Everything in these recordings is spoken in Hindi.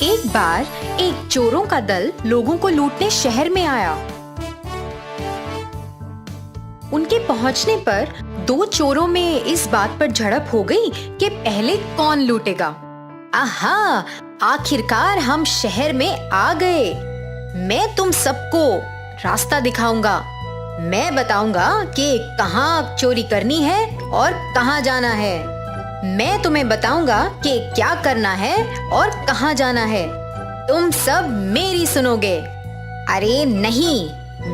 एक बार एक चोरों का दल लोगों को लूटने शहर में आया। उनके पहुंचने पर दो चोरों में इस बात पर झड़प हो गई कि पहले कौन लूटेगा। आहा, आखिरकार हम शहर में आ गए। मैं तुम सबको रास्ता दिखाऊंगा। मैं बताऊंगा कि कहाँ चोरी करनी है और कहाँ जाना है। मैं तुम्हें बताऊंगा कि क्या करना है और कहाँ जाना है। तुम सब मेरी सुनोगे। अरे नहीं,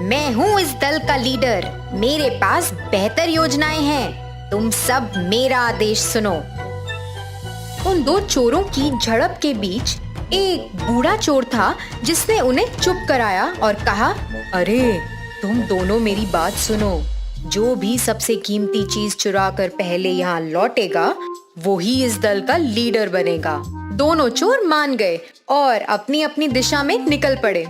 मैं हूँ इस दल का लीडर। मेरे पास बेहतर योजनाएं हैं। तुम सब मेरा आदेश सुनो। उन दो चोरों की झड़प के बीच एक बूढ़ा चोर था जिसने उन्हें चुप कराया और कहा, अरे तुम दोनों मेरी बात सुनो। जो भी सबसे कीमती चीज चुरा कर पहले यहाँ लौटेगा वो ही इस दल का लीडर बनेगा। दोनों चोर मान गए और अपनी अपनी दिशा में निकल पड़े।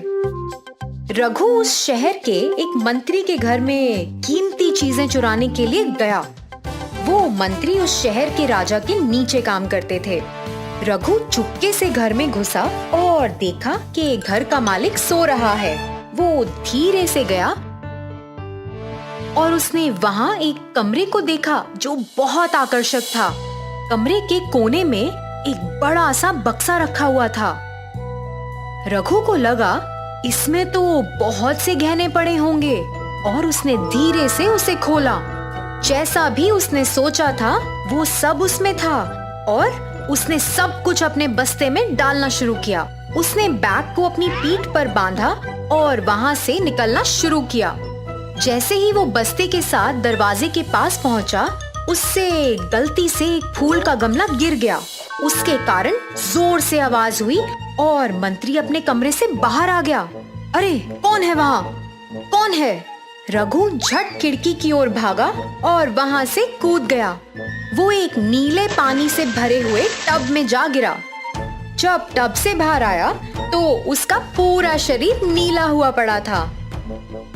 रघु उस शहर के एक मंत्री के घर में कीमती चीजें चुराने के लिए गया। वो मंत्री उस शहर के राजा के नीचे काम करते थे। रघु चुपके से घर में घुसा और देखा कि घर का मालिक सो रहा है। वो धीरे से गया और उसने वहां एक कमरे को देखा जो बहुत आकर्षक था। कमरे के कोने में एक बड़ा सा बक्सा रखा हुआ था। रघु को लगा इसमें तो बहुत से गहने पड़े होंगे और उसने धीरे से उसे खोला। जैसा भी उसने सोचा था वो सब उसमें था और उसने सब कुछ अपने बस्ते में डालना शुरू किया। उसने बैग को अपनी पीठ पर बांधा और वहां से निकलना शुरू किया। जैसे ही वो बस्ते के साथ दरवाजे के पास पहुंचा, उससे गलती से एक फूल का गमला गिर गया। उसके कारण जोर से आवाज हुई और मंत्री अपने कमरे से बाहर आ गया। अरे कौन है वहाँ? कौन है? रघु झट खिड़की की ओर भागा और वहाँ से कूद गया। वो एक नीले पानी से भरे हुए टब में जा गिरा। जब टब से बाहर आया तो उसका पूरा शरीर नीला हुआ पड़ा था।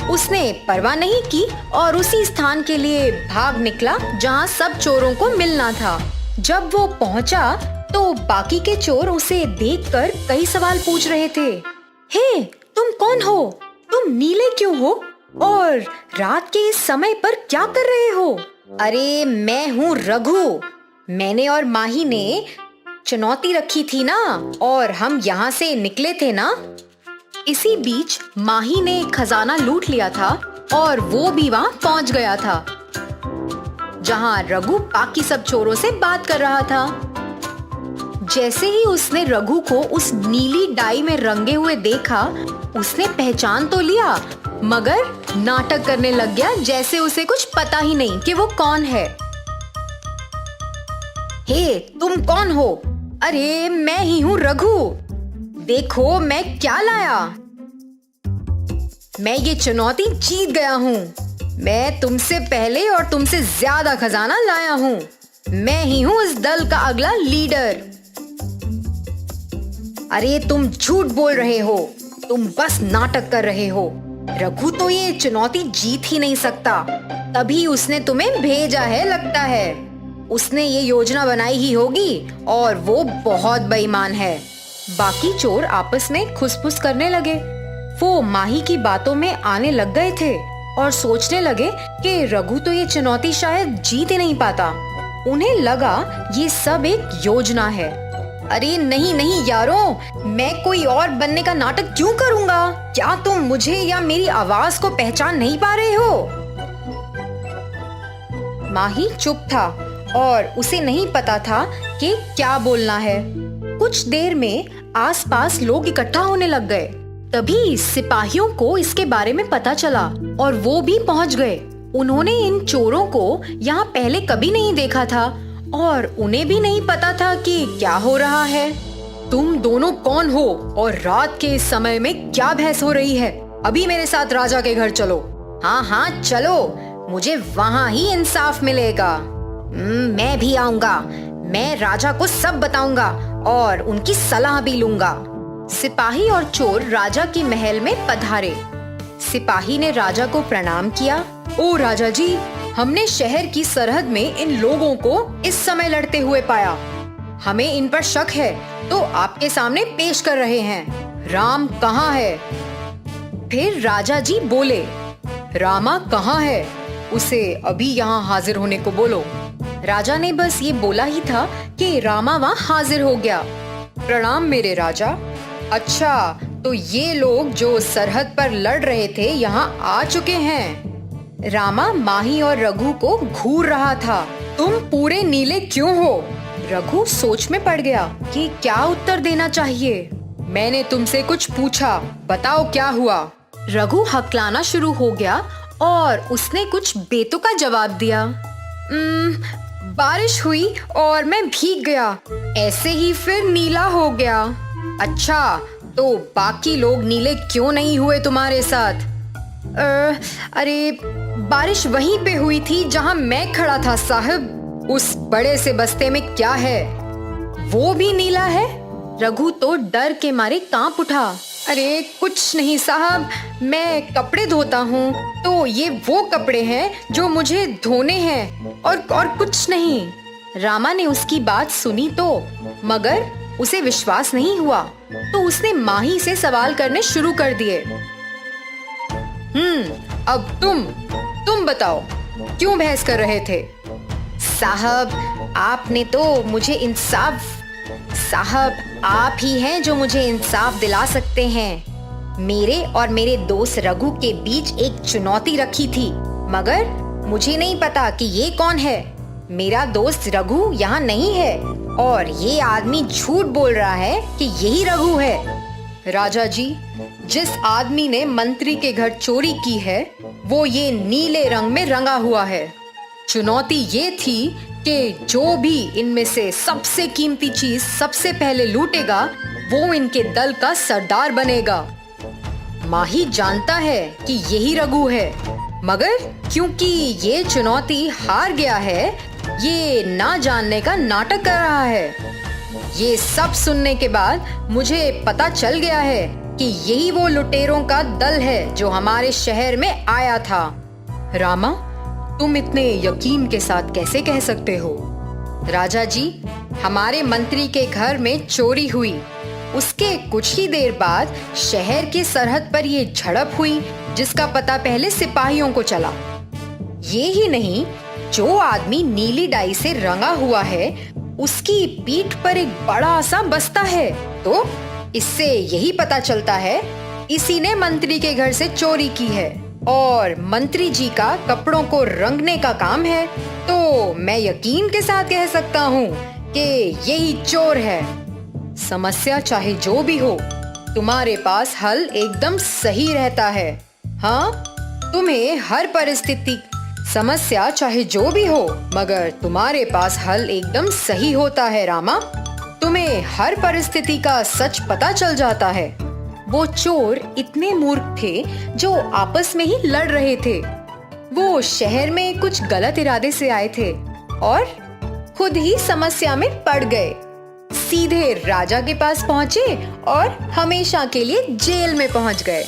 उसने परवाह नहीं की और उसी स्थान के लिए भाग निकला जहाँ सब चोरों को मिलना था। जब वो पहुँचा तो बाकी के चोर उसे देखकर कई सवाल पूछ रहे थे। हे, तुम कौन हो? तुम नीले क्यों हो? और रात के इस समय पर क्या कर रहे हो? अरे मैं हूँ रघु। मैंने और माही ने चुनौती रखी थी ना और हम यहाँ से निकले थे ना। इसी बीच माही ने एक खजाना लूट लिया था और वो भी वहाँ पहुँच गया था जहाँ रघु बाकी सब चोरों से बात कर रहा था। जैसे ही उसने रघु को उस नीली डाई में रंगे हुए देखा, उसने पहचान तो लिया मगर नाटक करने लग गया जैसे उसे कुछ पता ही नहीं कि वो कौन है। हे, तुम कौन हो? अरे मैं ही हूँ रघु। देखो मैं क्या लाया। मैं ये चुनौती जीत गया हूँ। मैं तुमसे पहले और तुमसे ज्यादा खजाना लाया हूँ। मैं ही हूँ इस दल का अगला लीडर। अरे तुम झूठ बोल रहे हो। तुम बस नाटक कर रहे हो। रघु तो ये चुनौती जीत ही नहीं सकता। तभी उसने तुम्हें भेजा है लगता है। उसने ये योजना बनाई ही होगी और वो बहुत बेईमान है। बाकी चोर आपस में खुसफुस करने लगे। वो माही की बातों में आने लग गए थे और सोचने लगे कि रघु तो ये चुनौती शायद जीत ही नहीं पाता। उन्हें लगा ये सब एक योजना है। अरे नहीं नहीं यारों, मैं कोई और बनने का नाटक क्यों करूंगा? क्या तुम मुझे या मेरी आवाज को पहचान नहीं पा रहे हो? माही चुप था और उसे नहीं पता था कि क्या बोलना है। कुछ देर में आसपास लोग इकट्ठा होने लग गए। तभी सिपाहियों को इसके बारे में पता चला और वो भी पहुंच गए। उन्होंने इन चोरों को यहाँ पहले कभी नहीं देखा था और उन्हें भी नहीं पता था कि क्या हो रहा है। तुम दोनों कौन हो और रात के इस समय में क्या बहस हो रही है? अभी मेरे साथ राजा के घर चलो। हाँ हाँ चलो, मुझे वहाँ ही इंसाफ मिलेगा। मैं भी आऊंगा। मैं राजा को सब बताऊंगा और उनकी सलाह भी लूंगा। सिपाही और चोर राजा के महल में पधारे। सिपाही ने राजा को प्रणाम किया। ओ राजा जी, हमने शहर की सरहद में इन लोगों को इस समय लड़ते हुए पाया। हमें इन पर शक है तो आपके सामने पेश कर रहे हैं। राम कहाँ है? फिर राजा जी बोले, रामा कहाँ है? उसे अभी यहाँ हाजिर होने को बोलो। राजा ने बस ये बोला ही था कि रामा वहाँ हाजिर हो गया। प्रणाम मेरे राजा। अच्छा, तो ये लोग जो सरहद पर लड़ रहे थे यहाँ आ चुके हैं। रामा माही और रघु को घूर रहा था। तुम पूरे नीले क्यों हो? रघु सोच में पड़ गया कि क्या उत्तर देना चाहिए। मैंने तुमसे कुछ पूछा, बताओ क्या हुआ? रघु हकलाना शुरू हो गया और उसने कुछ बेतुका जवाब दिया। बारिश हुई और मैं भीग गया, ऐसे ही फिर नीला हो गया। अच्छा, तो बाकी लोग नीले क्यों नहीं हुए तुम्हारे साथ? अरे बारिश वहीं पे हुई थी जहां मैं खड़ा था साहब। उस बड़े से बस्ते में क्या है? वो भी नीला है? रघु तो डर के मारे कांप उठा। अरे कुछ नहीं साहब, मैं कपड़े धोता हूँ, तो ये वो कपड़े हैं जो मुझे धोने हैं और कुछ नहीं। रामा ने उसकी बात सुनी तो मगर उसे विश्वास नहीं हुआ, तो उसने माही से सवाल करने शुरू कर दिए। अब तुम बताओ, क्यों बहस कर रहे थे? साहब आपने तो मुझे साहब आप ही हैं जो मुझे इंसाफ दिला सकते हैं। मेरे और मेरे दोस्त रघु के बीच एक चुनौती रखी थी, मगर मुझे नहीं पता कि ये कौन है। मेरा दोस्त रघु यहाँ नहीं है और ये आदमी झूठ बोल रहा है कि यही रघु है। राजा जी, जिस आदमी ने मंत्री के घर चोरी की है वो ये नीले रंग में रंगा हुआ है। चुनौती ये थी कि जो भी इनमें से सबसे कीमती चीज सबसे पहले लूटेगा वो इनके दल का सरदार बनेगा। माही जानता है कि यही रघु है, मगर क्योंकि ये चुनौती हार गया है, ये ना जानने का नाटक कर रहा है। ये सब सुनने के बाद मुझे पता चल गया है कि यही वो लुटेरों का दल है जो हमारे शहर में आया था। रामा, तुम इतने यकीन के साथ कैसे कह सकते हो? राजा जी, हमारे मंत्री के घर में चोरी हुई, उसके कुछ ही देर बाद शहर की सरहद पर ये झड़प हुई जिसका पता पहले सिपाहियों को चला। ये ही नहीं, जो आदमी नीली डाई से रंगा हुआ है उसकी पीठ पर एक बड़ा सा बस्ता है, तो इससे यही पता चलता है इसी ने मंत्री के घर से चोरी की है और मंत्री जी का कपड़ों को रंगने का काम है। तो मैं यकीन के साथ कह सकता हूँ कि यही चोर है। समस्या चाहे जो भी हो, तुम्हारे पास हल एकदम सही रहता है। हाँ, तुम्हें हर परिस्थिति, समस्या चाहे जो भी हो, मगर तुम्हारे पास हल एकदम सही होता है रामा। तुम्हें हर परिस्थिति का सच पता चल जाता है। वो चोर इतने मूर्ख थे जो आपस में ही लड़ रहे थे। वो शहर में कुछ गलत इरादे से आए थे और खुद ही समस्या में पड़ गए। सीधे राजा के पास पहुंचे और हमेशा के लिए जेल में पहुंच गए।